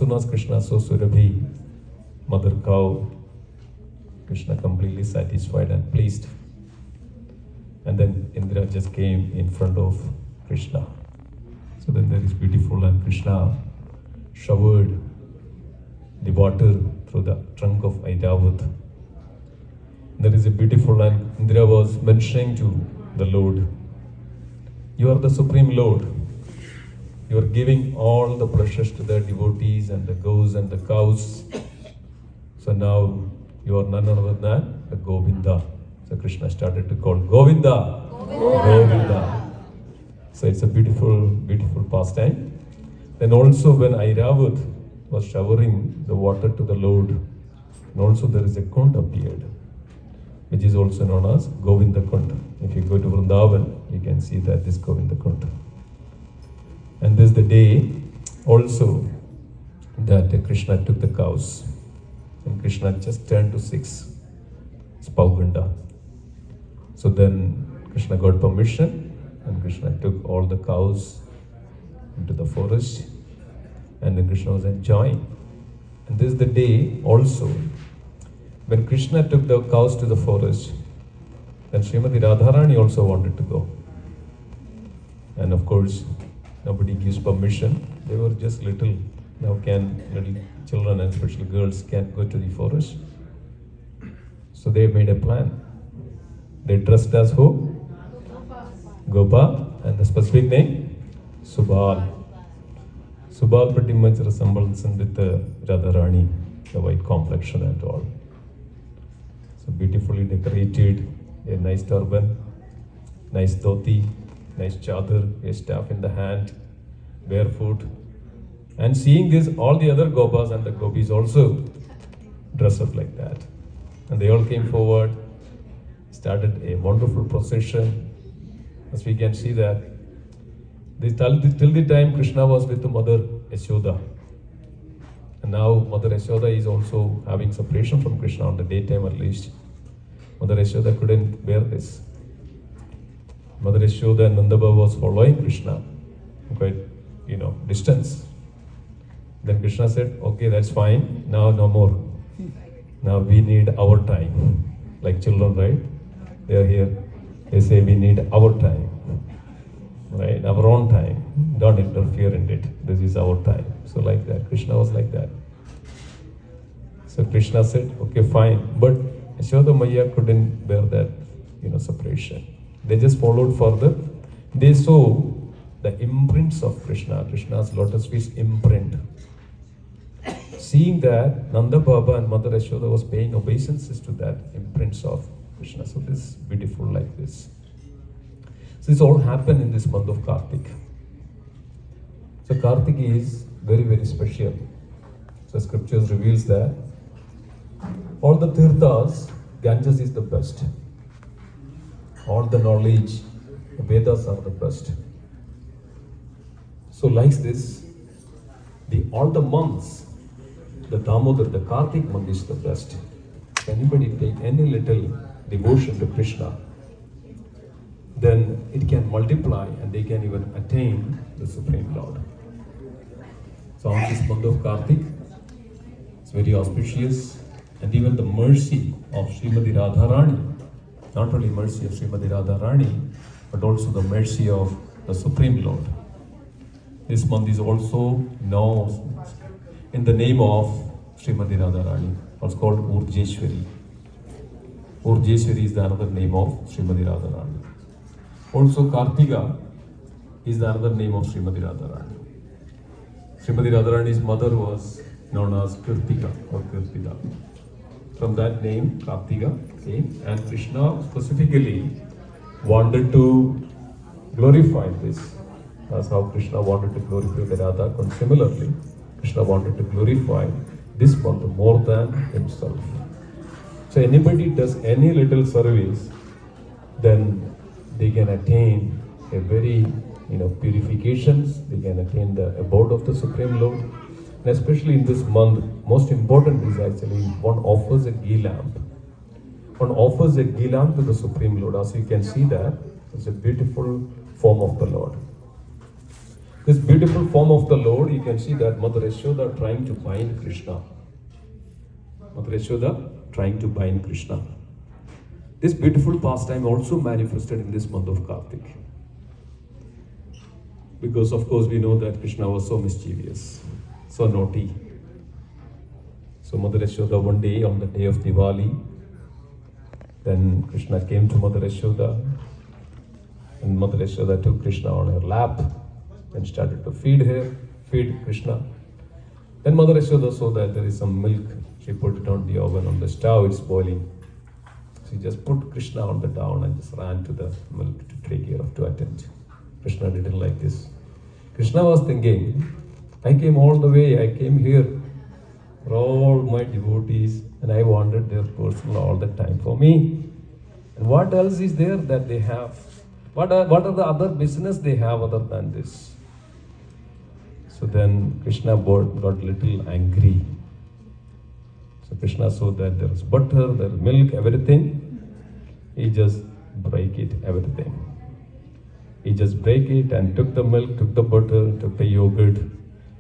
soon as Krishna saw Surabhi, mother cow, Krishna completely satisfied and pleased. And then Indra just came in front of Krishna. So then there is beautiful, and Krishna showered the water through the trunk of Airavat. There is a beautiful, and Indra was mentioning to the Lord, you are the Supreme Lord. You are giving all the pleasures to the devotees and the goats and the cows. So now you are none other than the Govinda. So Krishna started to call Govinda, Govinda. So it's a beautiful, beautiful pastime. Then also when Airavat was showering the water to the Lord, and also there is a kund appeared, which is also known as Govinda Kund. If you go to Vrindavan, you can see that this Govinda Kund. And this is the day also that Krishna took the cows. And Krishna just turned to 6. It's Pauganda. So then Krishna got permission, and Krishna took all the cows into the forest, and then Krishna was enjoying. And this is the day also when Krishna took the cows to the forest, then Srimati Radharani also wanted to go. And of course, nobody gives permission. They were just little. Now can little children and especially girls can't go to the forest. So they made a plan. They dressed as who? Gopa, and the specific name? Subal. Subal pretty much resembles with the Radharani, the white complexion and all. So beautifully decorated, a nice turban, nice dhoti, nice chadar, a staff in the hand, barefoot. And seeing this, all the other Gopas and the Gopis also dress up like that. And they all came forward, started a wonderful procession. As we can see that, till the time Krishna was with the mother Yashoda. And now mother Yashoda is also having separation from Krishna on the daytime at least. Mother Yashoda couldn't bear this. Mother Yashoda and Nandababa was following Krishna, quite, distance. Then Krishna said, okay, that's fine, now no more. Now we need our time. Like children, right? They are here, they say we need our time. Right? Our own time. Don't interfere in it. This is our time. So like that, Krishna was like that. So Krishna said, okay, fine. But Yashoda Maya couldn't bear that, separation. They just followed further. They saw the imprints of Krishna, Krishna's lotus feet imprint. Seeing that, Nanda Baba and Mother Yashoda was paying obeisances to that imprints of Krishna. So this is beautiful like this. So this all happened in this month of Karthik. So Karthik is very, very special. So scriptures reveals that all the tirthas, Ganges is the best. All the knowledge, the Vedas are the best. So like this, all the months, the Damodar, the Karthik month is the best. If anybody take any little devotion to Krishna, then it can multiply and they can even attain the Supreme Lord. So on this month of Karthik, it's very auspicious, and even the mercy of Srimati Radharani, not only mercy of Srimati Radharani, but also the mercy of the Supreme Lord. This month is also known in the name of Srimati Radharani, what's called Urjeshwari. Urjeshwari is the another name of Srimati Radharani. Also Kartika is the another name of Srimati Radharani. Srimati Radharani's mother was known as Kirtika or Kirtida. From that name, Kartika came, and Krishna specifically wanted to glorify this. That's how Krishna wanted to glorify the Radha. And similarly, Krishna wanted to glorify this month more than himself. So anybody does any little service, then they can attain a very, purifications. They can attain the abode of the Supreme Lord. And especially in this month, most important is actually one offers a ghee lamp. One offers a ghee lamp to the Supreme Lord. As you can see that, it's a beautiful form of the Lord. This beautiful form of the Lord, you can see that Mother Yashoda trying to bind Krishna. Mother Yashoda trying to bind Krishna. This beautiful pastime also manifested in this month of Karthik. Because of course we know that Krishna was so mischievous, so naughty. So Mother Yashoda one day, on the day of Diwali, then Krishna came to Mother Yashoda, and Mother Yashoda took Krishna on her lap and started to feed Krishna. Then Mother Yashoda saw that there is some milk. She put it on the oven, on the stove, it's boiling. She just put Krishna on the down and just ran to the milk to take care of, to attend. Krishna didn't like this. Krishna was thinking, I came all the way, I came here for all my devotees, and I wanted their personal all the time for me. And what else is there that they have? What are the other business they have other than this? So then Krishna got little angry. So Krishna saw that there was butter, there was milk, everything. He just break it, everything. He just break it and took the milk, took the butter, took the yogurt.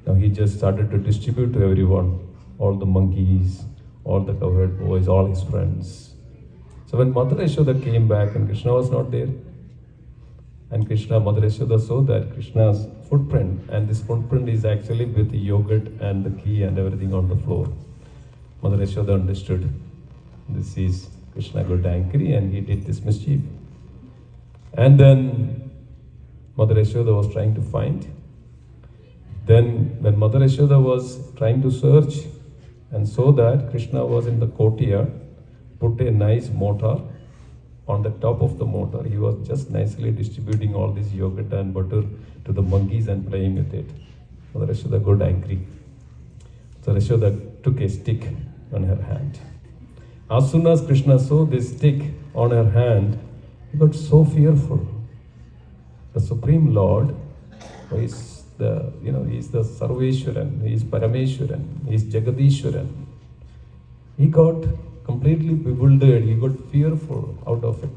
Now he just started to distribute to everyone, all the monkeys, all the cowherd boys, all his friends. So when Mother Yashoda came back and Krishna was not there, and Mother Yashoda saw that Krishna's footprint, and this footprint is actually with the yogurt and the ghee and everything on the floor. Mother Yashoda understood this is Krishna got angry and he did this mischief. And then Mother Yashoda was trying to find. Then when Mother Yashoda was trying to search and saw that Krishna was in the courtyard, put a nice mortar. On the top of the mortar, he was just nicely distributing all this yogurt and butter to the monkeys and playing with it. Mother Yashoda got angry. So Yashoda took a stick on her hand. As soon as Krishna saw this stick on her hand, he got so fearful. The Supreme Lord, who is he is the Sarveshwaran, he is Parameshwaran, he is Jagadishwaran. He got completely bewildered, he got fearful out of it.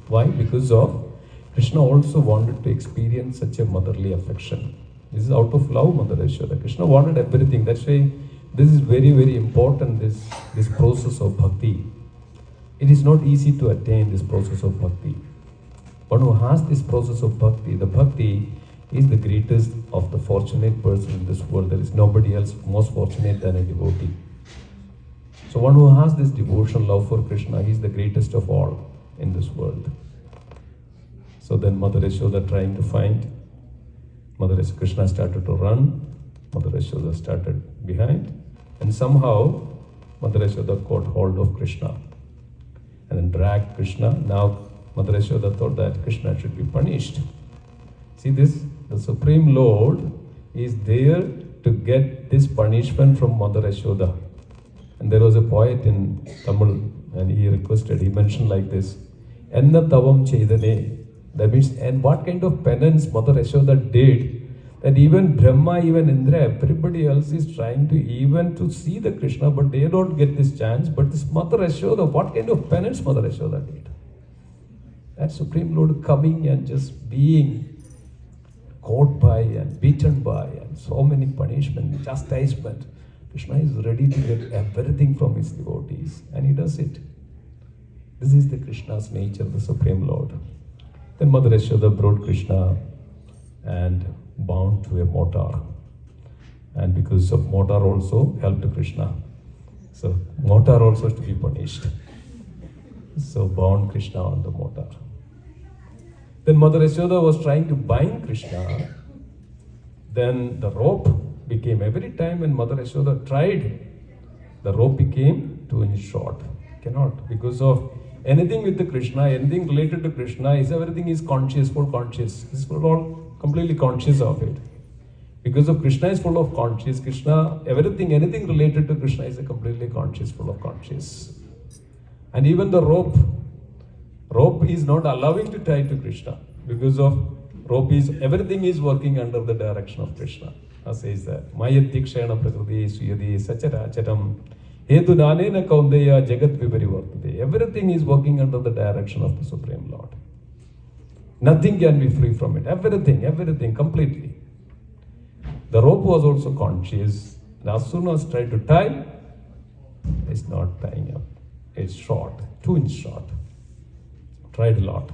Why? Because of Krishna also wanted to experience such a motherly affection. This is out of love, Mother Yashoda. Krishna wanted everything. That's why this is very, very important, this process of bhakti. It is not easy to attain this process of bhakti. One who has this process of bhakti, the bhakti is the greatest of the fortunate person in this world. There is nobody else most fortunate than a devotee. So one who has this devotional love for Krishna, he is the greatest of all in this world. So then Mother Yashoda trying to find, Krishna started to run, Mother Yashoda started behind, and somehow Mother Yashoda caught hold of Krishna and then dragged Krishna. Now Mother Yashoda thought that Krishna should be punished. See this? The Supreme Lord is there to get this punishment from Mother Yashoda. And there was a poet in Tamil, and he mentioned like this, Enna tavam chedane. That means, and what kind of penance Mother Yashoda did, that even Brahma, even Indra, everybody else is trying to even to see the Krishna, but they don't get this chance. But this Mother Yashoda, what kind of penance Mother Yashoda did? That Supreme Lord coming and just being caught by and beaten by and so many punishment, chastisement. Krishna is ready to get everything from his devotees, and he does it. This is the Krishna's nature, the Supreme Lord. Then Mother Yashoda brought Krishna and bound to a mortar. And because of mortar also helped Krishna. So mortar also is to be punished. So bound Krishna on the mortar. Then Mother Yashoda was trying to bind Krishna. Then the rope became, every time when Mother Yashoda tried, the rope became 2 inches short. Cannot, because of anything with the Krishna, anything related to Krishna, everything is conscious, full conscious. Is all completely conscious of it. Because of Krishna is full of conscious, Krishna, everything, anything related to Krishna is a completely conscious, full of conscious. And even the rope is not allowing to tie to Krishna, because of rope is, everything is working under the direction of Krishna. Says that Mayati Kshana Prakriti Suyadi Sachara Charam Hetu Nanena Kaundeya Jagat Viparivartate. Everything is working under the direction of the Supreme Lord. Nothing can be free from it. Everything, completely. The rope was also conscious. And as soon as tried to tie, it's not tying up. It's short, 2 inches short. Tried a lot.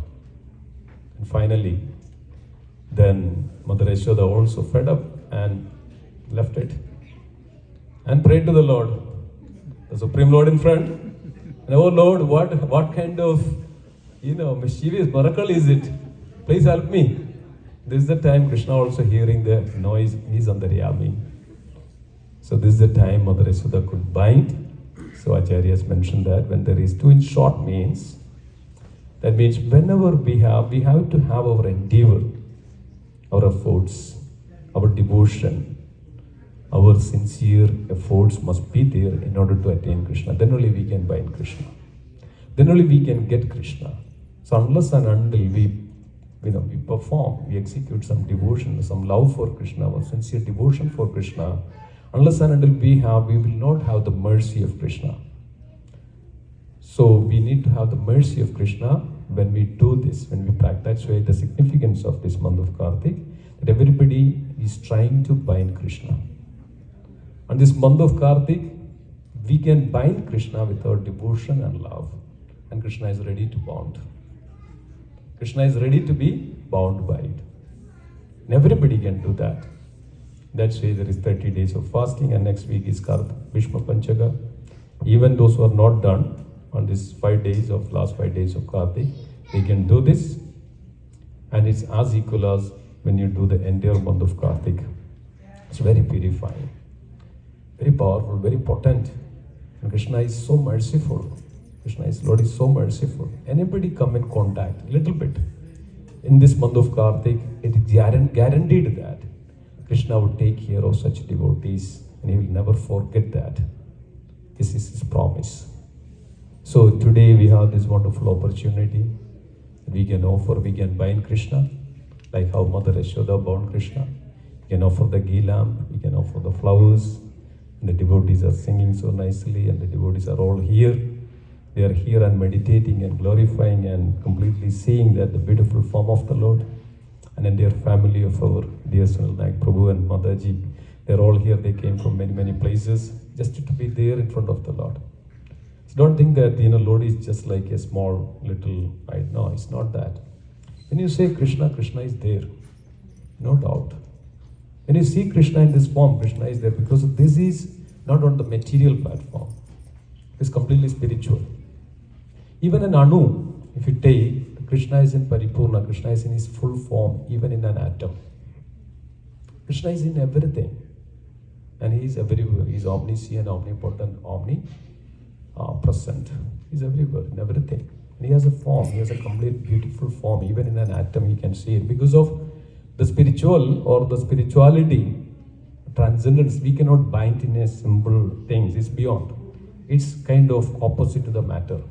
And finally, then Mother Yashoda also fed up and left it. And prayed to the Lord, the Supreme Lord in front. And oh Lord, what kind of, mischievous miracle is it? Please help me. This is the time Krishna also hearing the noise, he's andaryami. So this is the time Mother Yashoda could bind. So Acharyas mentioned that when there is 2 inch short means, that means whenever we have to have our endeavor, our efforts, our devotion, our sincere efforts must be there in order to attain Krishna. Then only we can bind Krishna. Then only we can get Krishna. So unless and until we perform, we execute some devotion, some love for Krishna, our sincere devotion for Krishna, unless and until we will not have the mercy of Krishna. So we need to have the mercy of Krishna when we do this, when we practice. That's why the significance of this month of Karthik, that everybody is trying to bind Krishna. And this month of Karthik, we can bind Krishna with our devotion and love. And Krishna is ready to bond. Krishna is ready to be bound by it. And everybody can do that. That's why there is 30 days of fasting, and next week is Bhishma Panchaga. Even those who are not done on these last 5 days of Karthik, they can do this. And it's as equal as when you do the entire month of Karthik. It's very purifying, very powerful, very potent. And Krishna is so merciful. Lord is so merciful. Anybody come in contact, little bit, in this month of Karthik, it is guaranteed that Krishna will take care of such devotees, and he will never forget that. This is his promise. So today we have this wonderful opportunity. We can bind Krishna, like how Mother Yashoda bound Krishna. We can offer the ghee lamp, we can offer the flowers, and the devotees are singing so nicely, and the devotees are all here. They are here and meditating and glorifying and completely seeing that the beautiful form of the Lord. And then their family of our dear Sunil Naik Prabhu and Mataji, they're all here. They came from many places just to be there in front of the Lord. So don't think that Lord is just like a small little, right? No, it's not that. When you say Krishna, Krishna is there, no doubt. When you see Krishna in this form, Krishna is there, because this is not on the material platform. It's completely spiritual. Even an Anu, if you take, Krishna is in Paripurna, Krishna is in his full form, even in an atom. Krishna is in everything. And he is everywhere. He is omniscient, omnipotent, omnipresent. He is everywhere, in everything. And he has a form, he has a complete beautiful form. Even in an atom, you can see it. Because of the spiritual or the spirituality, transcendence, we cannot bind in a simple things. It's beyond. It's kind of opposite to the matter.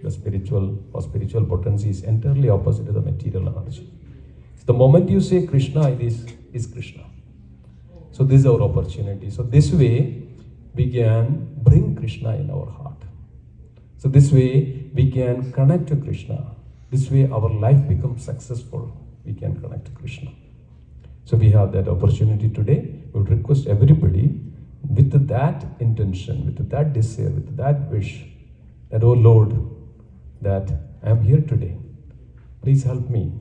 The spiritual potency is entirely opposite to the material energy. So the moment you say Krishna, it is Krishna. So this is our opportunity. So this way, we can bring Krishna in our heart. So this way, we can connect to Krishna. This way, our life becomes successful. We can connect to Krishna. So we have that opportunity today. We would request everybody with that intention, with that desire, with that wish, that, oh Lord, that I am here today. Please help me.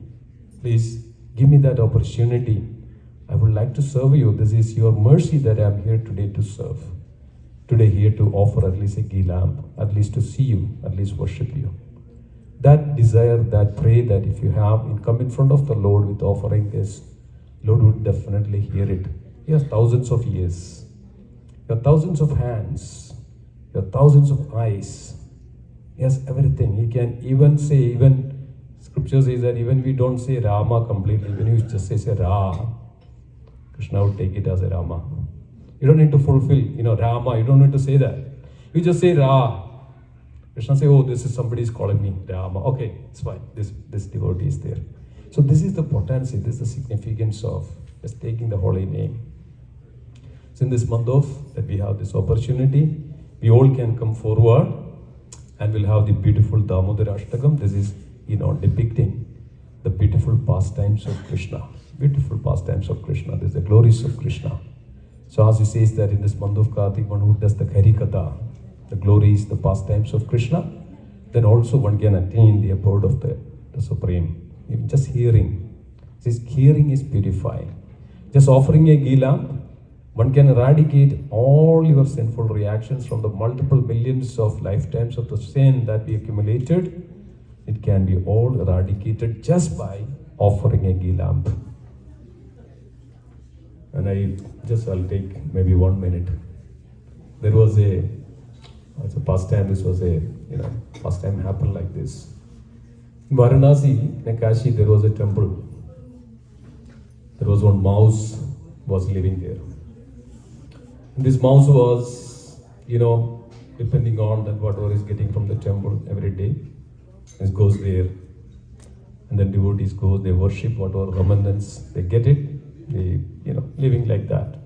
Please give me that opportunity. I would like to serve you. This is your mercy that I am here today to serve. Today here to offer at least a ghee lamp, at least to see you, at least worship you. That desire, that pray that if you have, come in front of the Lord with offering this, Lord would definitely hear it. He has thousands of ears. He has thousands of hands. He has thousands of eyes. He has everything. He can even say, even scripture says that even we don't say Rama completely, when you just say Ra, Krishna would take it as a Rama. You don't need to fulfill, Rama, you don't need to say that. You just say Ra. Krishna say, oh, this is somebody's calling me Rama. Okay, it's fine. This devotee is there. So this is the potency, this is the significance of just taking the holy name. So in this month that we have this opportunity, we all can come forward and we'll have the beautiful Damodar Ashtakam. This is, depicting the beautiful pastimes of Krishna. Beautiful pastimes of Krishna. There's the glories of Krishna. So as he says that in this month of Karthik, one who does the Harikatha, the glories, the pastimes of Krishna, then also one can attain the abode of the Supreme. Even just hearing. This hearing is purifying. Just offering a ghee lamp, one can eradicate all your sinful reactions from the multiple millions of lifetimes of the sin that we accumulated. It can be all eradicated just by offering a ghee lamp. And I'll take maybe 1 minute. There was it's a pastime, this was pastime happened like this. In Varanasi, in Kashi, there was a temple. There was one mouse was living there. And this mouse was, depending on that whatever is getting from the temple every day, it goes there. And then devotees go, they worship whatever remnants, they get it, they, living like that.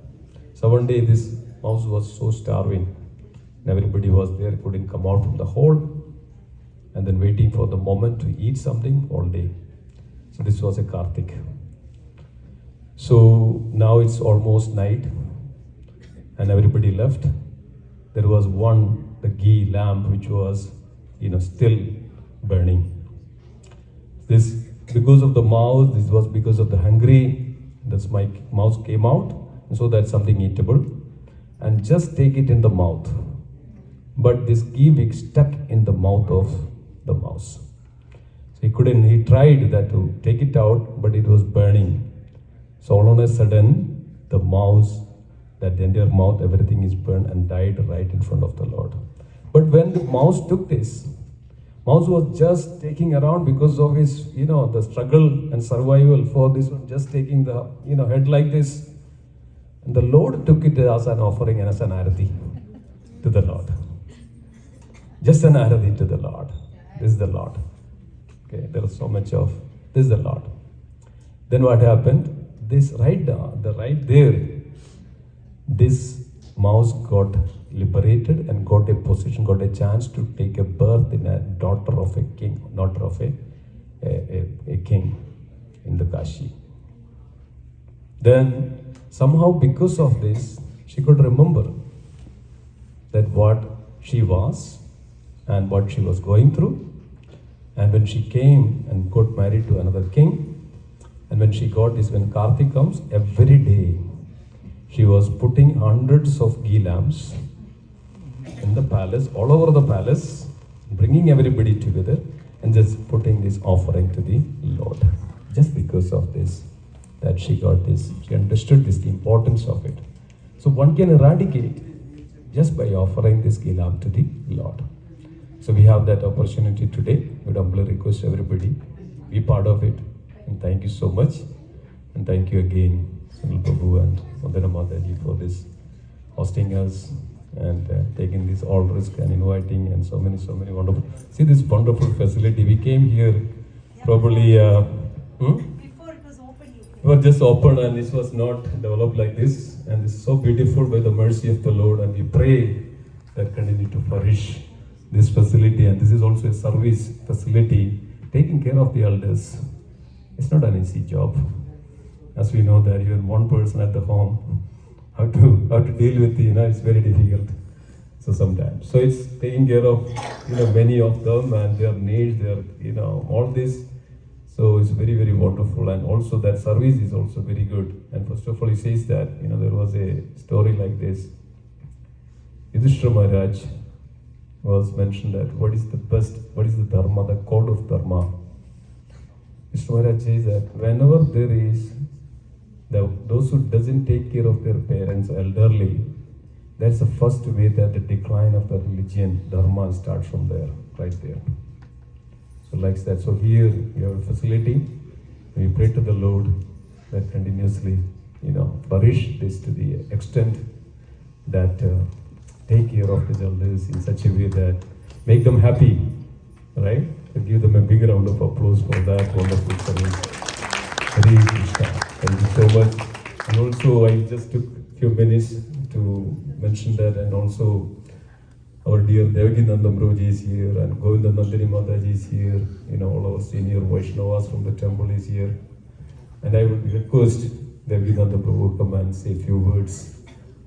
So one day this mouse was so starving, and everybody was there, couldn't come out from the hole, and then waiting for the moment to eat something all day. So this was a Karthik. So now it's almost night, and everybody left. There was the ghee lamp, which was, still burning. This, because of the mouse, this was because of the hungry, this my mouse came out, and so that's something eatable, and just take it in the mouth. But this ghee wick stuck in the mouth of the mouse. So he tried that to take it out, but it was burning. So all of a sudden, the mouse, that entire mouth, everything is burned and died right in front of the Lord. But when the mouse took this, mouse was just taking around because of his, the struggle and survival for this one, just taking the, head like this. And the Lord took it as an offering and as an arati to the Lord. Just an arati to the Lord. This is the Lord. Okay, there is so much of, this is the Lord. Then what happened? This right there, this mouse got liberated and got a position, got a chance to take a birth in a daughter of a king, daughter of a king in the Kashi. Then somehow because of this, she could remember that what she was and what she was going through. And when she came and got married to another king, and when she got this, when Karthik comes, every day she was putting hundreds of ghee lamps in the palace, all over the palace, bringing everybody together and just putting this offering to the Lord. Just because of this, that she got this, she understood this, the importance of it. So one can eradicate just by offering this ghee lamp to the Lord. So we have that opportunity today. We humbly request everybody, be part of it. And thank you so much. And thank you again, Sunil Prabhu and Vandana Mataji, for this hosting us and taking this all risk and inviting and so many wonderful. See this wonderful facility. We came here probably before it was open. It was just open and this was not developed like this. And this is so beautiful by the mercy of the Lord. And we pray that continue to flourish this facility. And this is also a service facility, taking care of the elders. It's not an easy job. As we know that even one person at the home, how to deal with it's very difficult. So sometimes. So it's taking care of many of them and their needs, their all this. So it's very, very wonderful. And also that service is also very good. And first of all, he says that there was a story like this. Yudhishthira Maharaj was mentioned that what is the dharma, the code of dharma. Maharaj says that whenever there is those who doesn't take care of their parents, elderly, that's the first way that the decline of the religion, dharma, starts from there, right there. So like that. So here we have a facility. We pray to the Lord that continuously, flourish this to the extent that take care of these elders in such a way that make them happy, right? So give them a big round of applause for that wonderful service. Hare Krishna. Thank you so much. And also, I just took a few minutes to mention that, and also Our dear Devakinanda Prabhuji is here, and Govinda Nandini Mataji is here. All our senior Vaishnavas from the temple is here. And I would request Devakinanda Prabhu come and say a few words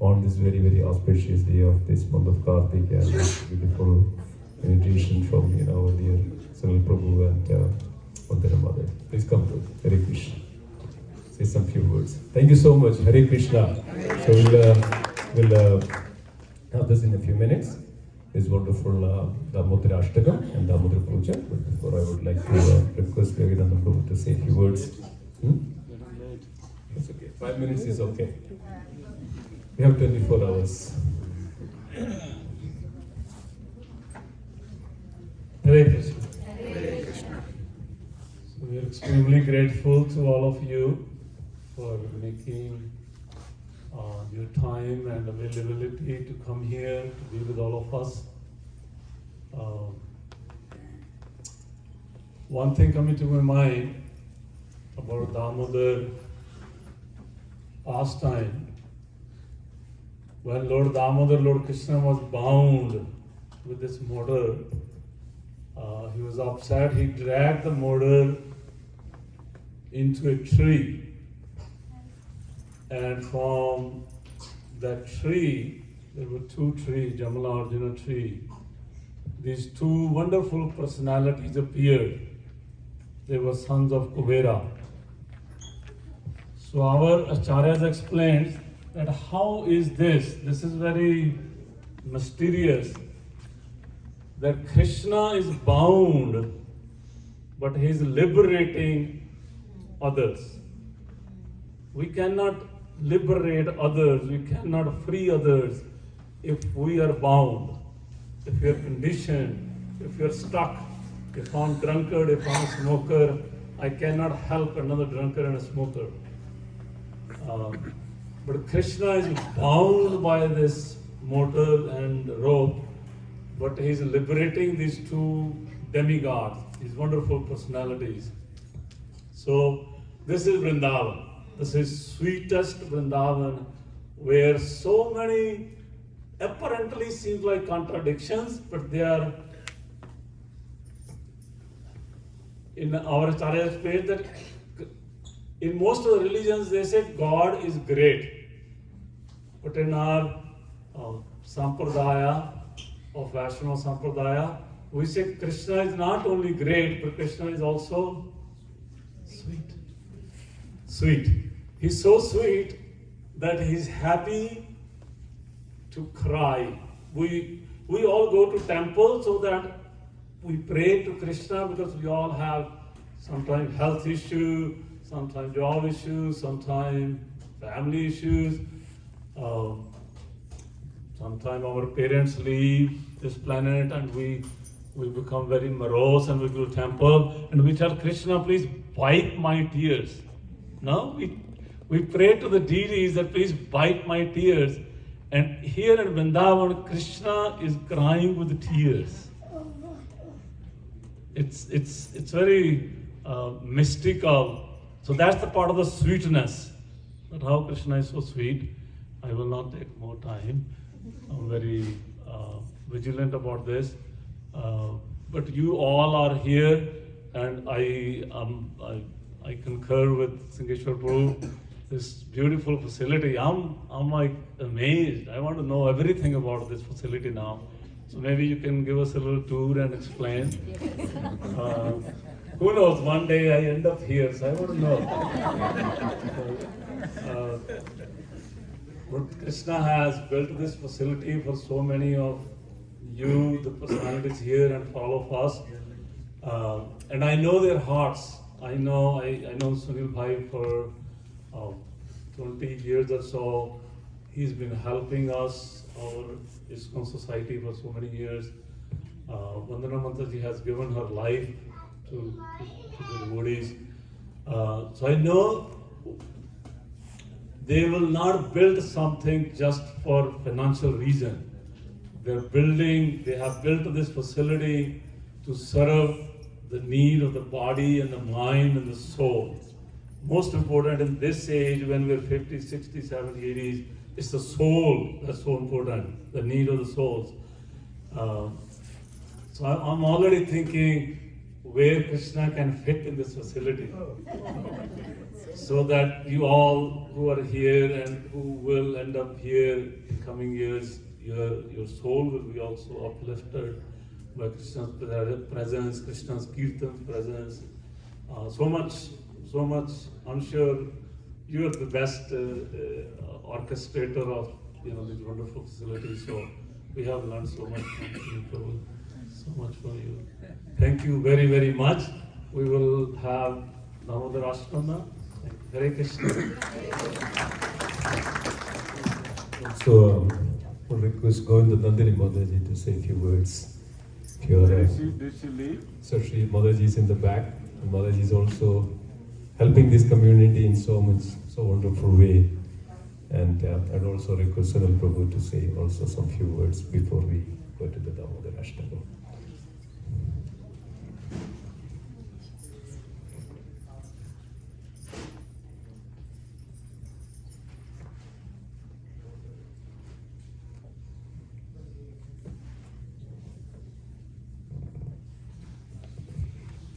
on this very, very auspicious day of this month of Karthik, and this beautiful invitation from our dear Sunil Prabhu and Vandana Mother. Please come to Hare Krishna. Say some few words. Thank you so much. Hare Krishna. So we'll have this in a few minutes. This wonderful Damodar Ashtakam and Damodar Puja. But before, I would like to request Devakinanda Prabhu to say a few words. It's okay. 5 minutes is okay. We have 24 hours. Hare Krishna. Hare Krishna. So we are extremely grateful to all of you for making your time and availability to come here to be with all of us. One thing coming to my mind about Damodar pastime, when Lord Damodar, Lord Krishna was bound with this mortar, he was upset. He dragged the mortar into a tree, and from that tree, there were two trees, Jamala Arjuna tree. These two wonderful personalities appeared. They were sons of Kubera. So our Acharyas explained that how is this? This is very mysterious. That Krishna is bound, but he is liberating others. We cannot liberate others, we cannot free others if we are bound, if we are conditioned, if we are stuck. If I'm drunkard, if I'm a smoker, I cannot help another drunkard and a smoker. But Krishna is bound by this mortar and rope, but he is liberating these two demigods, these wonderful personalities. So this is Vrindavan. This is sweetest Vrindavan, where so many apparently seems like contradictions, but they are, in our Acharya explained that in most of the religions they say God is great, but in our Sampradaya, of Vaishnava Sampradaya, we say Krishna is not only great, but Krishna is also sweet. Sweet. He's so sweet that he's happy to cry. We all go to temple so that we pray to Krishna because we all have sometimes health issue, sometimes job issues, sometimes family issues. Sometimes our parents leave this planet and we become very morose and we go to temple and we tell Krishna, please wipe my tears. No, we pray to the deities that please wipe my tears. And here in Vrindavan, Krishna is crying with tears. It's very mystical. So that's the part of the sweetness. But how Krishna is so sweet. I will not take more time. I'm very vigilant about this. But you all are here, and I concur with Simhesvara Prabhu. This beautiful facility. I'm like amazed. I want to know everything about this facility now. So maybe you can give us a little tour and explain. Who knows? One day I end up here, so I want to know. But Krishna has built this facility for so many of you, the personalities here, and for all of us. And I know their hearts. I know Sunil Bhai for 20 years or so. He's been helping us, our ISKCON society, for so many years. Vandana Mataji has given her life to the devotees. So I know they will not build something just for financial reason. They have built this facility to serve the need of the body and the mind and the soul. Most important in this age, when we're 50, 60, 70, 80s, it's the soul that's so important, the need of the souls. Uh, so I'm already thinking where Krishna can fit in this facility. So that you all who are here and who will end up here in coming years, your soul will be also uplifted by Krishna's presence, Krishna's kirtan's presence. So much. I'm sure you are the best orchestrator of these wonderful facilities. So we have learned so much from you, Prabhu. So much from you. Thank you very, very much. We will have Damodar Ashram now. Hare Krishna. So, we'll request Govinda Dandini Mataji to say a few words. If you are, Did she leave? so Sri Mataji is in the back. And Mataji is also helping this community in so wonderful way. And I'd also request Sunil Prabhu to say also some few words before we go to the Damodar Ashtakam.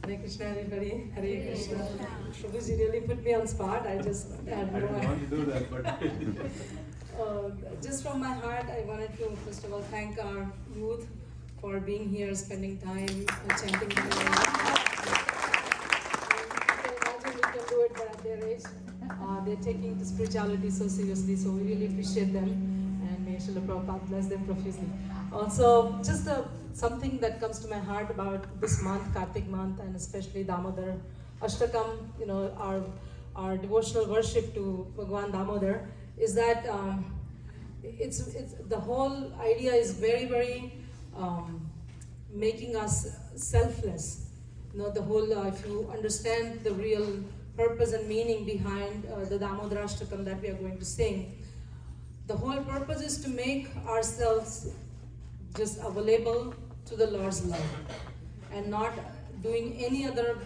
Hare Krishna, everybody. Hare Krishna. Prabhuji really put me on spot. I just had no idea. want to do that, but Just from my heart, I wanted to first of all thank our youth for being here, spending time chanting the Lord. You can imagine we can do it, but at their age, they're taking the spirituality so seriously. So we really appreciate them, and may Srila Prabhupada bless them profusely. Also, just something that comes to my heart about this month, Karthik month, and especially Damodar Ashtakam, our devotional worship to Bhagwan Damodar, is that it's the whole idea is very, very making us selfless. The whole, if you understand the real purpose and meaning behind the Damodar Ashtakam that we are going to sing, the whole purpose is to make ourselves just available to the Lord's love and not doing any other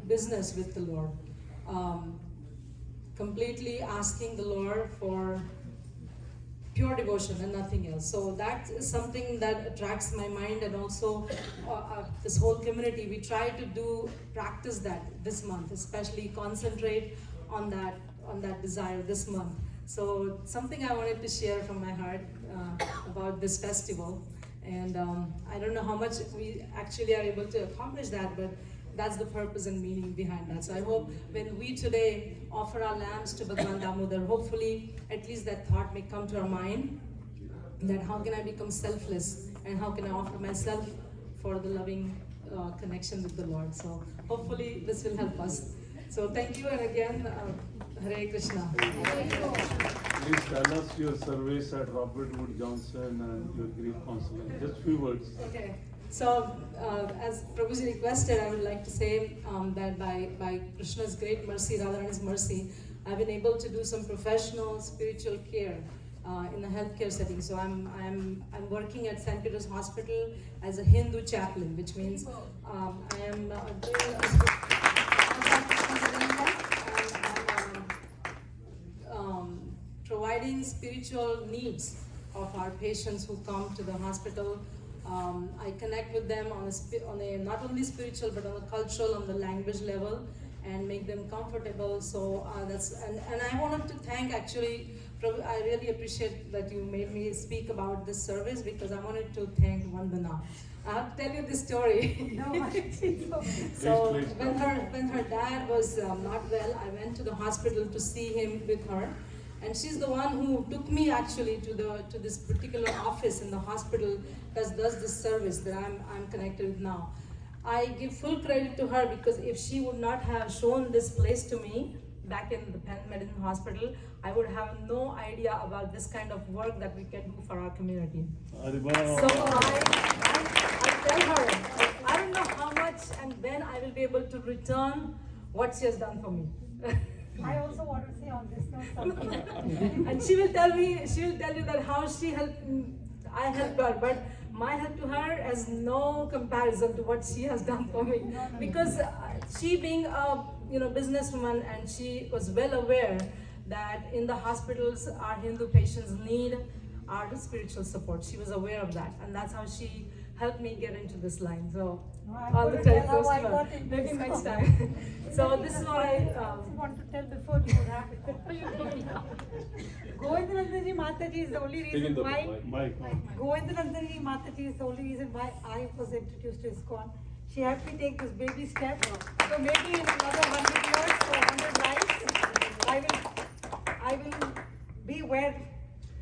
business with the Lord. Completely asking the Lord for pure devotion and nothing else. So that is something that attracts my mind, and also this whole community, we try to practice that this month, especially concentrate on that desire this month. So something I wanted to share from my heart about this festival. And I don't know how much we actually are able to accomplish that, but that's the purpose and meaning behind that. So I hope when we today offer our lambs to Bhagwan Damodar, hopefully at least that thought may come to our mind, that how can I become selfless and how can I offer myself for the loving connection with the Lord. So hopefully this will help us. So thank you, and again, Hare Krishna. please tell us your service at Robert Wood Johnson and your grief counseling. Just few words. Okay. So, as Prabhuji requested, I would like to say that by Krishna's great mercy, Radharani's mercy, I've been able to do some professional spiritual care in a healthcare setting. So I'm working at St. Peter's Hospital as a Hindu chaplain, which means I am doing providing spiritual needs of our patients who come to the hospital. I connect with them on a not only spiritual but on a cultural, on the language level, and make them comfortable. So and I wanted to thank, actually, I really appreciate that you made me speak about this service, because I wanted to thank Vandana. I have to tell you this story. So when her dad was not well, I went to the hospital to see him with her. And she's the one who took me actually to this particular office in the hospital that does this service that I'm connected with now. I give full credit to her, because if she would not have shown this place to me back in the Penn Medicine Hospital, I would have no idea about this kind of work that we can do for our community. So I tell her, I don't know how much and when I will be able to return what she has done for me. I also want to say on this note something. And she will tell you that how she helped, I helped her, but my help to her has no comparison to what she has done for me. Because she being a businesswoman, and she was well aware that in the hospitals our Hindu patients need are the spiritual support. She was aware of that, and that's how she helped me get into this line. So all the time goes to her. Maybe next time. So this is what I want to tell before you wrap it. Govindanandaji Mataji is the only reason why. Govindanandaji Mataji is the only reason why I was introduced to ISKCON. She helped me take this baby step. So maybe in another 100 years or 100 lives, I will be where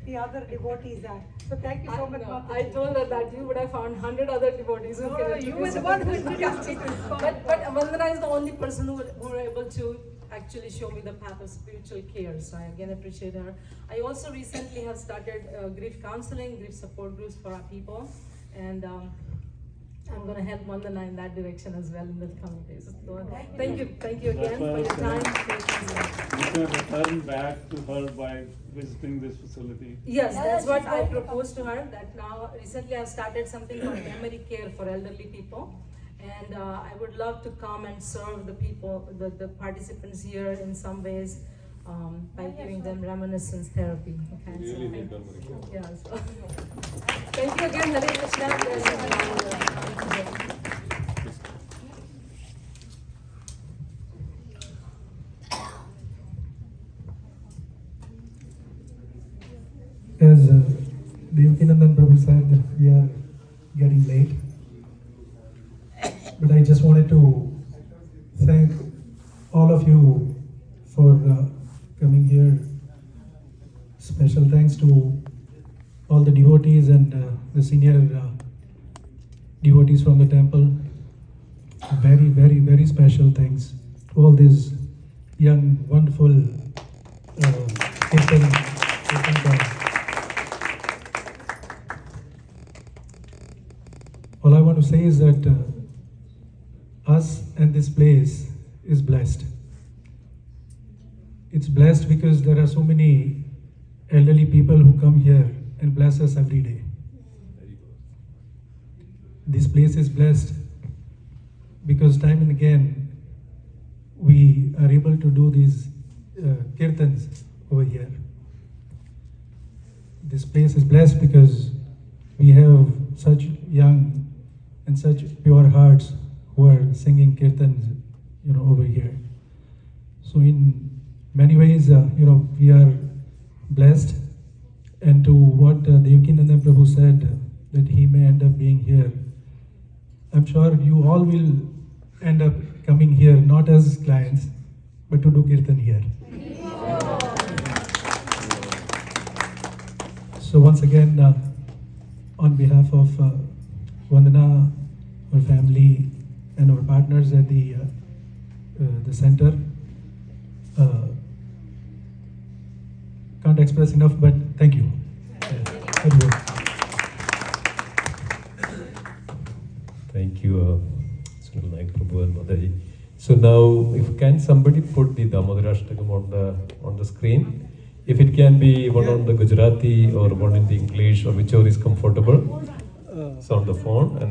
the other devotees are. So thank you so much. I told her that you would have found 100 other devotees who can you were the one who introduced me to ISKCON. But Vandana is the only person who were able to actually show me the path of spiritual care. So I again appreciate her. I also recently have started grief counseling, grief support groups for our people, and I'm going to help Vandana in that direction as well in the coming days. So thank you again for your time. You can return back to her by visiting this facility. Yes, that's what I proposed to her. That now recently I've started something called memory care for elderly people, and I would love to come and serve the people, the participants here in some ways by giving them reminiscence therapy. Okay, Really need memory care. Yeah. So. Thank you again, Hare Krishna. As Devakinandan Prabhu said, we are getting late. But I just wanted to thank all of you for coming here. Special thanks to all the devotees and the senior devotees from the temple. Very, very, very special thanks to all these young, wonderful kirtan guys. All I want to say is that us and this place is blessed. It's blessed because there are so many elderly people who come here and bless us every day. This place is blessed because time and again we are able to do these kirtans over here. This place is blessed because we have such young and such pure hearts who are singing kirtans, over here. So in many ways, we are blessed. And to what Devakinandan Prabhu said, that he may end up being here, I'm sure you all will end up coming here not as clients, but to do kirtan here. So once again, on behalf of Vandana, our family, and our partners at the center, can't express enough, but thank you. Thank you, Like Prabhu and Mataji. So now, if can somebody put the Damodar on the screen? If it can be one on the Gujarati or one in the English or whichever is comfortable. So on the phone. And